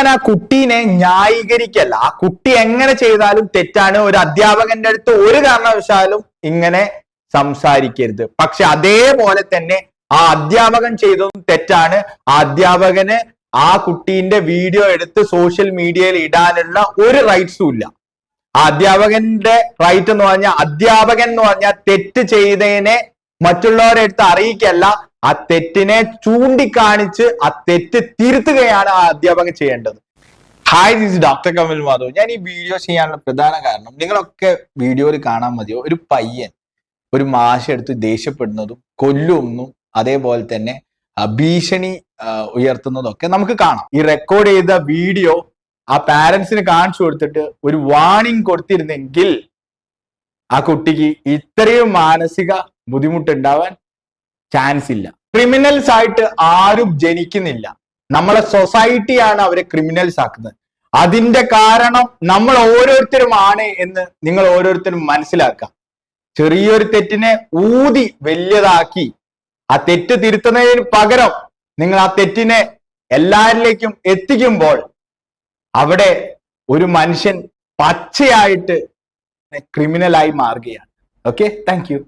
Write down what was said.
ഞാൻ ആ കുട്ടീനെ ന്യായീകരിക്കല്ല. ആ കുട്ടി എങ്ങനെ ചെയ്താലും തെറ്റാണ്. ഒരു അധ്യാപകന്റെ അടുത്ത് ഒരു കാരണവശാലും ഇങ്ങനെ സംസാരിക്കരുത്. പക്ഷെ അതേപോലെ തന്നെ ആ അധ്യാപകൻ ചെയ്തതും തെറ്റാണ്. ആ അധ്യാപകന് ആ കുട്ടീന്റെ വീഡിയോ എടുത്ത് സോഷ്യൽ മീഡിയയിൽ ഇടാനുള്ള ഒരു റൈറ്റ്സും ഇല്ല. ആ അധ്യാപകന്റെ റൈറ്റ് എന്ന് പറഞ്ഞാൽ, അധ്യാപകൻ എന്ന് പറഞ്ഞാൽ തെറ്റ് ചെയ്തതിനെ മറ്റുള്ളവരെ അടുത്ത് അറിയിക്കല്ല, ആ തെറ്റിനെ ചൂണ്ടിക്കാണിച്ച് ആ തെറ്റ് തിരുത്തുകയാണ് ആ അധ്യാപകൻ ചെയ്യേണ്ടത്. Hi, this is doctor Kamal Madhav. ഞാൻ ഈ വീഡിയോ ചെയ്യാനുള്ള പ്രധാന കാരണം, നിങ്ങളൊക്കെ വീഡിയോയിൽ കാണാൻ മതിയോ, ഒരു പയ്യൻ ഒരു മാഷ് എടുത്ത് ദേഷ്യപ്പെടുന്നതും കൊല്ലുന്നതും അതേപോലെ തന്നെ ഭീഷണി ഉയർത്തുന്നതൊക്കെ നമുക്ക് കാണാം. ഈ റെക്കോർഡ് ചെയ്ത വീഡിയോ ആ പാരന്റ്സിന് കാണിച്ചു കൊടുത്തിട്ട് ഒരു വാർണിംഗ് കൊടുത്തിരുന്നെങ്കിൽ ആ കുട്ടിക്ക് ഇത്രയും മാനസിക ബുദ്ധിമുട്ടുണ്ടാവാൻ ചാൻസ് ഇല്ല. ക്രിമിനൽസ് ആയിട്ട് ആരും ജനിക്കുന്നില്ല. നമ്മളെ സൊസൈറ്റിയാണ് അവരെ ക്രിമിനൽസ് ആക്കുന്നത്. അതിന്റെ കാരണം നമ്മൾ ഓരോരുത്തരും ആണ് എന്ന് നിങ്ങൾ ഓരോരുത്തരും മനസ്സിലാക്കാം. ചെറിയൊരു തെറ്റിനെ ഊതി വലിയതാക്കി ആ തെറ്റ് തിരുത്തുന്നതിന് പകരം നിങ്ങൾ ആ തെറ്റിനെ എല്ലാവരിലേക്കും എത്തിക്കുമ്പോൾ അവിടെ ഒരു മനുഷ്യൻ പച്ചയായിട്ട് ക്രിമിനലായി മാറുകയാണ്. Okay, thank you.